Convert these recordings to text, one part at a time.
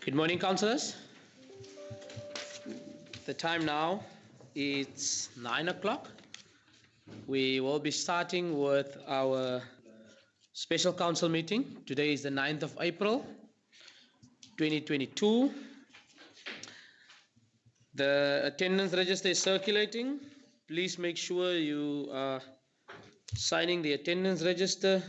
Good morning, councillors. The time now is 9 o'clock. We will be starting with our special council meeting. Today is the 9th of April, 2022. The attendance register is circulating. Please make sure you are signing the attendance register.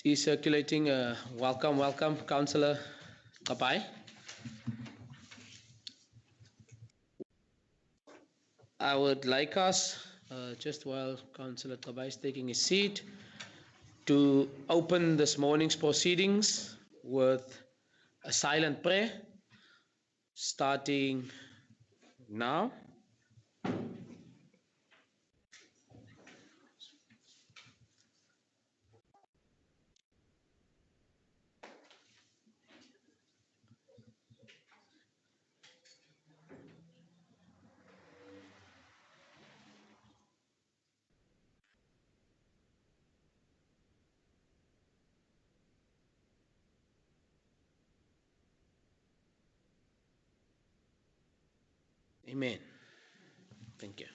It is circulating. Welcome, Councillor Kapai. I would like us, just while Councillor Kapai is taking his seat, to open this morning's proceedings with a silent prayer, starting now. Amen. Thank you.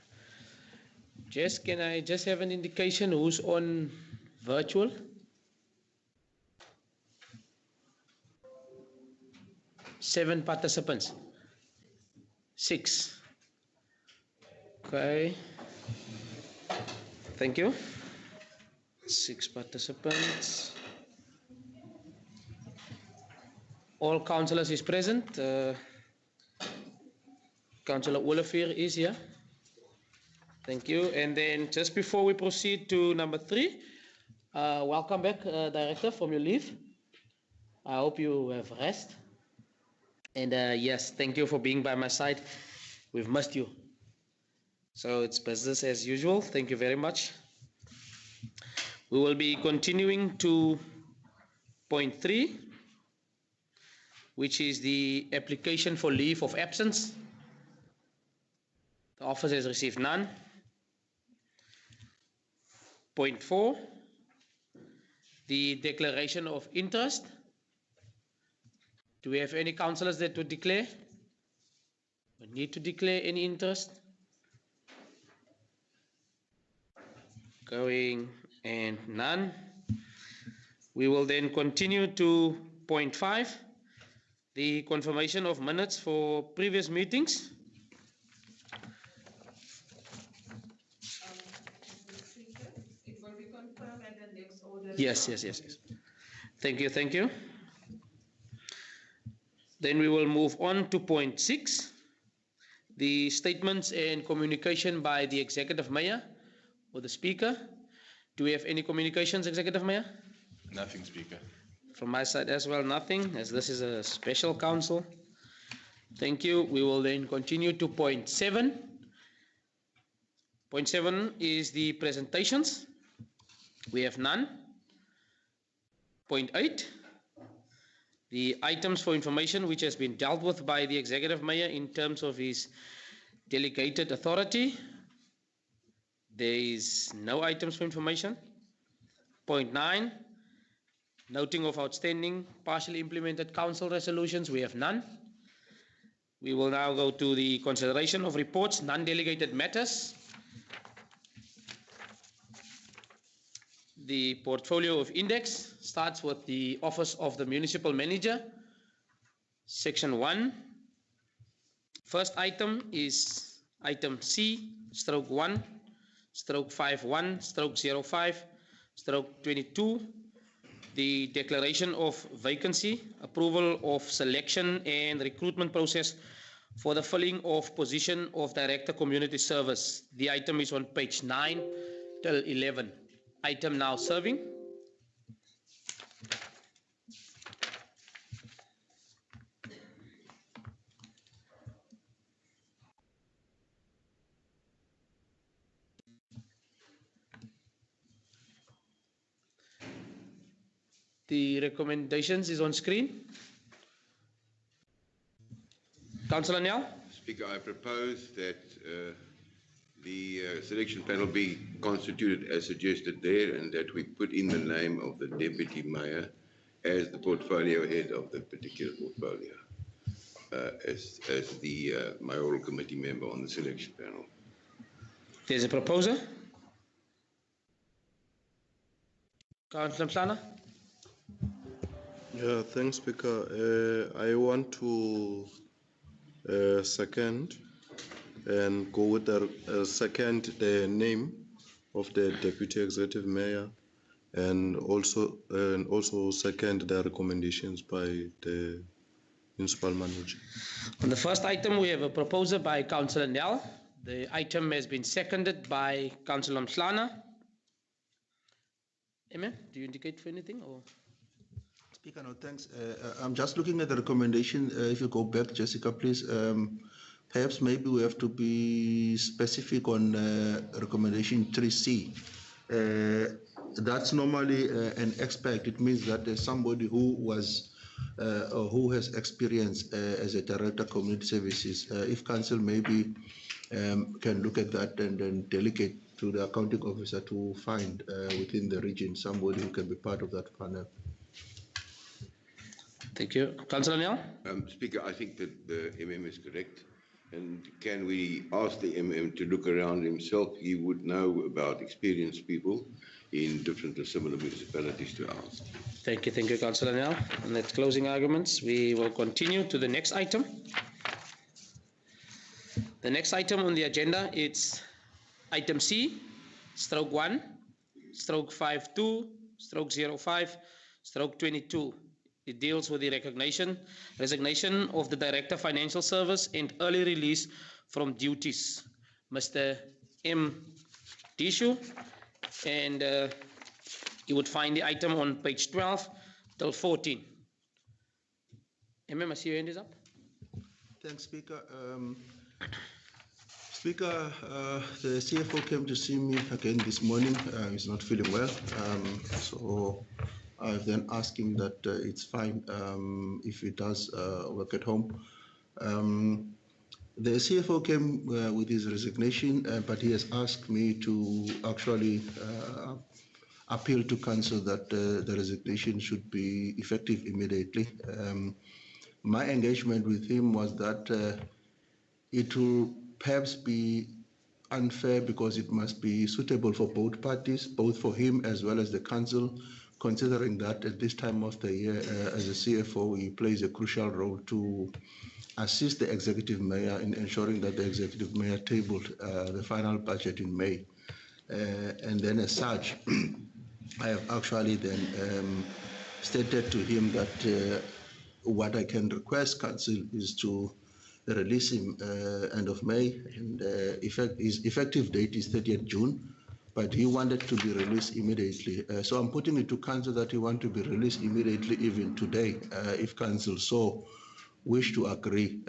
Jess, can I just have an indication who's on virtual? Seven participants. 6. Okay. Thank you. 6 participants. All councillors is present. Councillor Olivier is here. Thank you. And then just before we proceed to number 3, welcome back, Director, from your leave. I hope you have rest. And yes, thank you for being by my side. We've missed you. So it's business as usual. Thank you very much. We will be continuing to point 3, which is the application for leave of absence. The office has received none. Point 4, the declaration of interest. Do we have any councillors that would declare? We need to declare any interest? Going and none. We will then continue to point 5, the confirmation of minutes for previous meetings. It will be confirmed at the next order. Yes. Thank you. Then we will move on to point 6, the statements and communication by the Executive Mayor or the Speaker. Do we have any communications, Executive Mayor? Nothing, Speaker. From my side as well, nothing, as this is a special council. Thank you. We will then continue to point 7. Point 7 is the presentations. We have none. Point 8, the items for information which has been dealt with by the Executive Mayor in terms of his delegated authority. There is no items for information. Point 9, noting of outstanding partially implemented council resolutions. We have none. We will now go to the consideration of reports, non-delegated matters. The portfolio of index starts with the Office of the Municipal Manager, Section 1. First item is item C/1/51/05/22, the declaration of vacancy, approval of selection and recruitment process for the filling of position of Director Community Service. The item is on page 9 till 11. Item now serving. The recommendations is on screen. Councillor Nell. Speaker, I propose that the selection panel be constituted as suggested there, and that we put in the name of the deputy mayor as the portfolio head of the particular portfolio, as the mayoral committee member on the selection panel. There's a proposer. Councillor Mhlana. Yeah, thanks, Speaker. I want to second and go with the name of the deputy executive mayor, and also second the recommendations by the municipal manager. On the first item, we have a proposer by Councillor Nel. The item has been seconded by Councillor Mhlana. Amen. Do you indicate for anything or? Speaker, no, thanks. I'm just looking at the recommendation. If you go back, Jessica, please. Perhaps maybe we have to be specific on recommendation 3C. That's normally an expert. It means that there's somebody who was or who has experience as a director of community services. If council maybe can look at that and then delegate to the accounting officer to find within the region somebody who can be part of that panel. Thank you. Councillor Nel? Speaker, I think that the MM is correct. And can we ask the MM to look around himself? He would know about experienced people in different or similar municipalities to ours. Thank you, Councillor Nel. And that's closing arguments. We will continue to the next item. The next item on the agenda is item C, stroke 1, stroke 52, stroke 05, stroke 22. It deals with the resignation of the Director of Financial Service and early release from duties, Mr. M. Bitou, and you would find the item on page 12 till 14. I see your hand is up. Thanks, Speaker. Speaker, the CFO came to see me again this morning. He's not feeling well, so I've then asked him that it's fine if he does work at home. The CFO came with his resignation, but he has asked me to actually appeal to council that the resignation should be effective immediately. My engagement with him was that it will perhaps be unfair because it must be suitable for both parties, both for him as well as the council, considering that at this time of the year, as a CFO, he plays a crucial role to assist the executive mayor in ensuring that the executive mayor tabled the final budget in May. And then as such, I have actually then stated to him that what I can request council is to release him end of May, and his effective date is 30th June, but he wanted to be released immediately. So I'm putting it to council that he wants to be released immediately, even today, if council so wish to agree.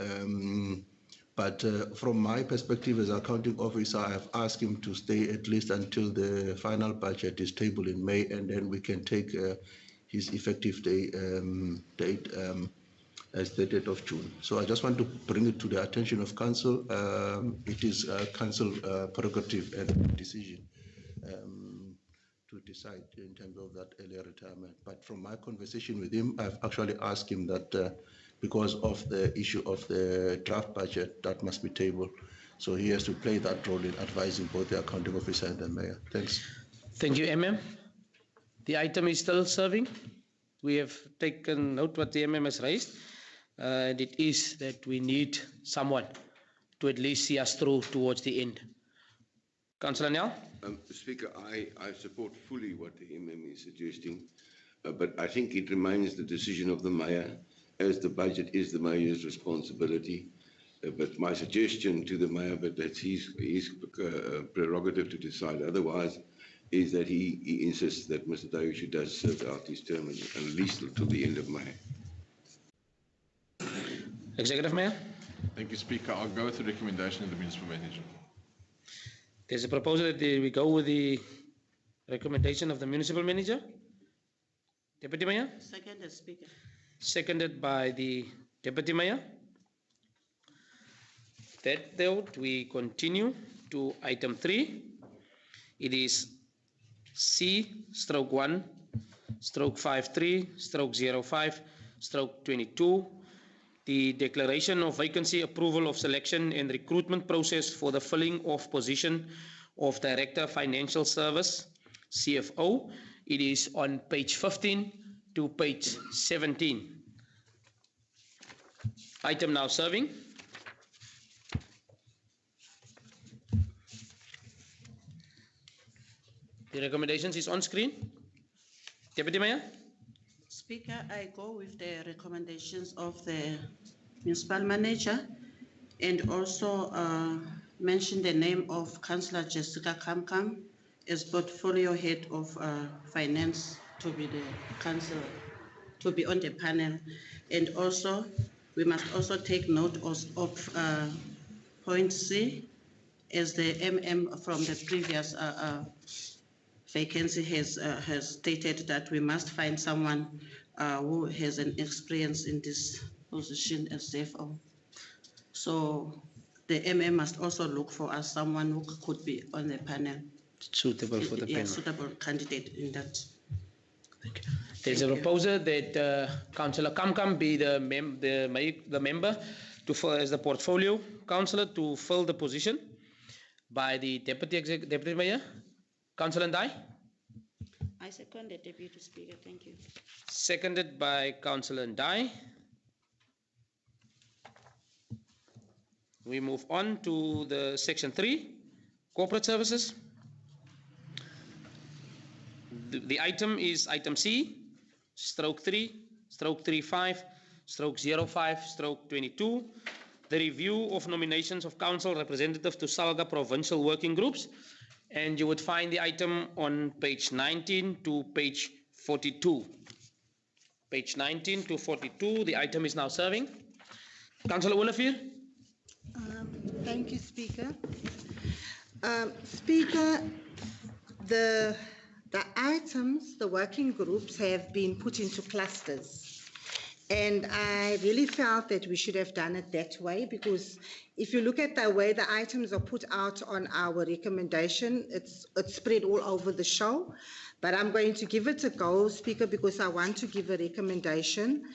But from my perspective as accounting officer, I have asked him to stay at least until the final budget is tabled in May, and then we can take his effective date as the date of June. So I just want to bring it to the attention of council. It is council prerogative and decision to decide in terms of that earlier retirement. But from my conversation with him, I've actually asked him that because of the issue of the draft budget, that must be tabled. So he has to play that role in advising both the accounting officer and the mayor. Thanks. Thank you, MM. The item is still serving. We have taken note what the MM has raised, and it is that we need someone to at least see us through towards the end. Councillor Nel? Speaker, I support fully what the MM is suggesting, but I think it remains the decision of the mayor, as the budget is the mayor's responsibility. But my suggestion to the mayor, but that's his prerogative to decide otherwise, is that he insists that Mr. Bitou does serve out his term at least until the end of May. Executive Mayor? Thank you, Speaker. I'll go with the recommendation of the Municipal Manager. There's a proposal that we go with the recommendation of the Municipal Manager. Deputy Mayor? Seconded, Speaker. Seconded by the Deputy Mayor. That note, we continue to item 3. It is C/1/53/05/22. The declaration of vacancy, approval of selection and recruitment process for the filling of position of Director Financial Service, CFO. It is on page 15 to page 17. Item now serving. The recommendations is on screen. Deputy Mayor. Speaker, I go with the recommendations of the municipal manager and also mention the name of Councillor Jessica Kamkam as portfolio head of finance to be the council, to be on the panel. And also, we must also take note of point C, as the MM from the previous vacancy has stated that we must find someone who has an experience in this position as CFO. So the MM must also look for us someone who could be on the panel. Suitable for the panel. Suitable candidate in that. Thank you. There's a proposal that Councillor Kamkam be the member to fill as the portfolio councillor to fill the position by the Deputy Mayor. Councillor Ndai. I second the Deputy Speaker. Thank you. Seconded by Councillor Ndai. We move on to the section 3, corporate services. The item is item C/3/35/05/22. The review of nominations of council representatives to Salga provincial working groups. And you would find the item on page 19 to page 42. Page 19 to 42, the item is now serving. Councillor Olivier. Thank you, Speaker. Speaker, the items, the working groups have been put into clusters. And I really felt that we should have done it that way, because if you look at the way the items are put out on our recommendation, it's spread all over the show. But I'm going to give it a go, Speaker, because I want to give a recommendation,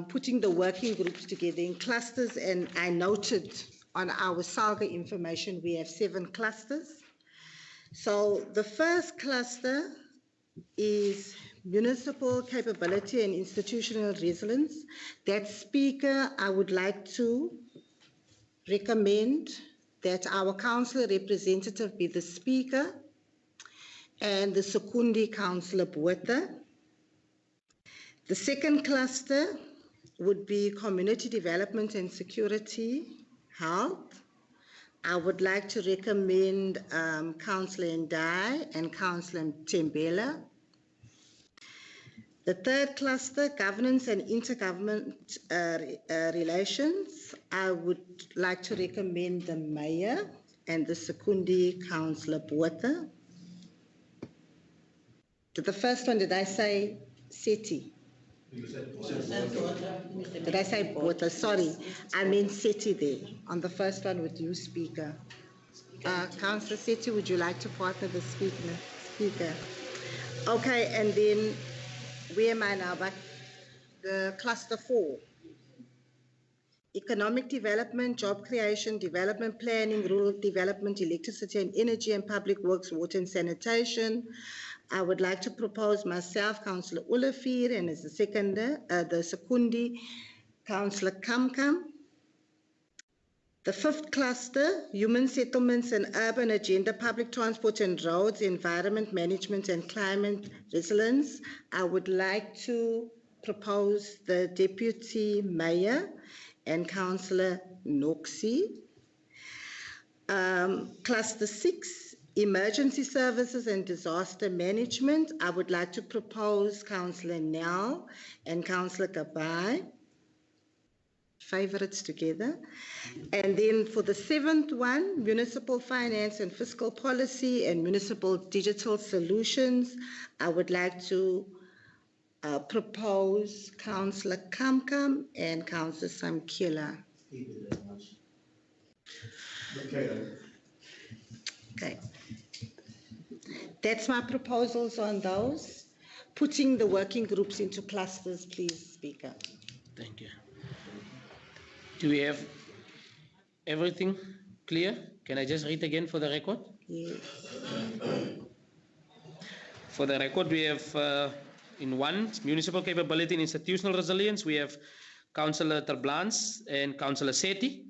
putting the working groups together in clusters. And I noted on our Salga information, we have 7 clusters. So the first cluster is municipal capability and institutional resilience. That, Speaker, I would like to recommend that our councillor representative be the Speaker and the Sekundi Councillor Botha. The second cluster would be community development and security, health. I would like to recommend Councillor Ndai and Councillor Tembela. The third cluster, governance and intergovernment relations, I would like to recommend the Mayor and the Sekundi Councillor Botha. The first one, did I say SETI? Did I say Botha? Sorry, I meant SETI there. On the first one with you, Speaker. Councillor SETI, would you like to partner the Speaker? Okay, and then where am I now? But the cluster 4. Economic development, job creation, development planning, rural development, electricity and energy and public works, water and sanitation. I would like to propose myself, Councillor Olivier, and as the seconder, the Sekundi, Councillor Kamkam. The fifth cluster, human settlements and urban agenda, public transport and roads, environment management and climate resilience. I would like to propose the Deputy Mayor and Councillor Noxie. Cluster 6, emergency services and disaster management. I would like to propose Councillor Nell and Councillor Gabai. Favorites together. And then for the 7th one, municipal finance and fiscal policy and municipal digital solutions, I would like to propose Councillor Kamkam and Councillor Samkila. Okay. That's my proposals on those. Putting the working groups into clusters, please, Speaker. Thank you. Do we have everything clear? Can I just read again for the record? Yes. For the record, we have in one, municipal capability and institutional resilience, we have Councillor Terblans and Councillor Seti.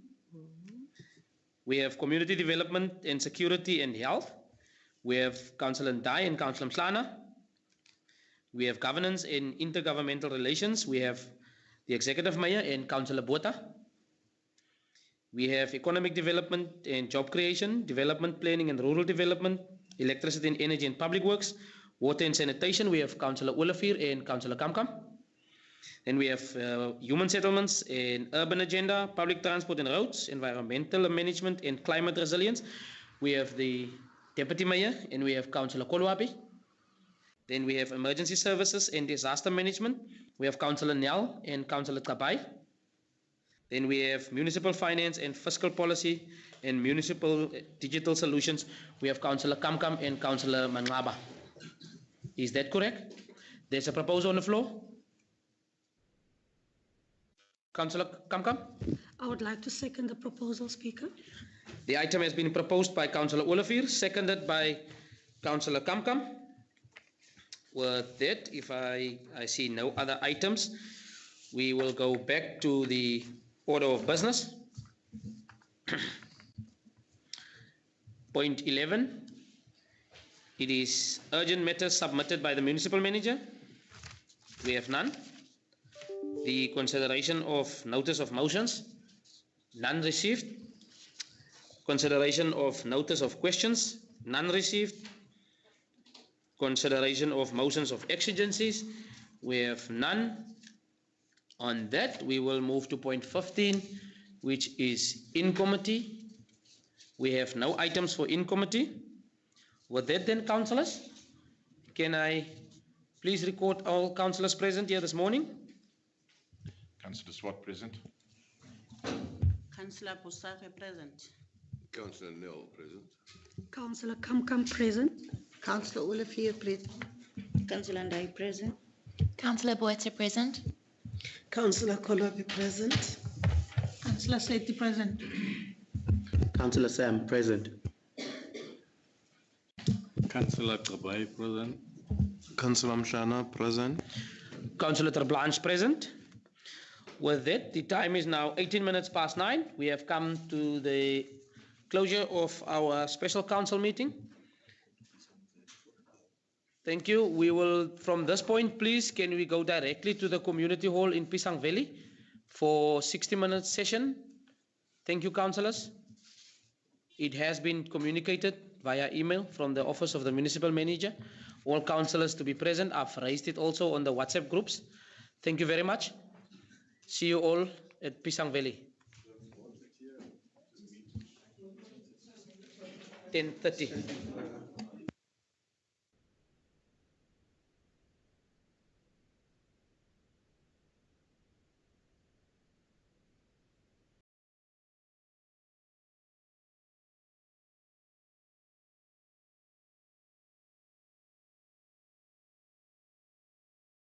We have community development and security and health. We have Councillor Ndai and Councillor Mslana. We have governance and intergovernmental relations. We have the executive mayor and Councillor Botha. We have economic development and job creation, development planning and rural development, electricity and energy and public works, water and sanitation. We have Councillor Olafir and Councillor Kamkam. Then we have human settlements and urban agenda, public transport and roads, environmental management and climate resilience. We have the deputy mayor and we have Councillor Kolwabi. Then we have emergency services and disaster management. We have Councillor Nyal and Councillor Kabai. Then we have municipal finance and fiscal policy and municipal digital solutions. We have Councillor Kamkam and Councillor Mangaba. Is that correct? There's a proposal on the floor. Councillor Kamkam? I would like to second the proposal, Speaker. The item has been proposed by Councillor Olafir, seconded by Councillor Kamkam. With that, if I see no other items, we will go back to the order of business. Point 11. It is urgent matters submitted by the municipal manager. We have none. The consideration of notice of motions, none received. Consideration of notice of questions, none received. Consideration of motions of exigencies, we have none. On that, we will move to point 15, which is in committee. We have no items for in committee. With that then, councillors, can I please record all councillors present here this morning? Councillor Swart present. Councillor Busake present. Councillor Nell present. Councillor Kamkam present. Councillor Olafir present. Councillor Ndai present. Councillor Botha present. Councillor Kolobi present. Councillor Seti present. Councillor Sam present. Councillor Kabai present. Councillor Mshana present. Councillor Terblanche present. With that, the time is now 18 minutes past 9. We have come to the closure of our special council meeting. Thank you. We will, from this point, please, can we go directly to the community hall in Pisang Valley for 60-minute session? Thank you, councillors. It has been communicated via email from the office of the municipal manager. All councillors to be present. I've raised it also on the WhatsApp groups. Thank you very much. See you all at Pisang Valley. 10:30.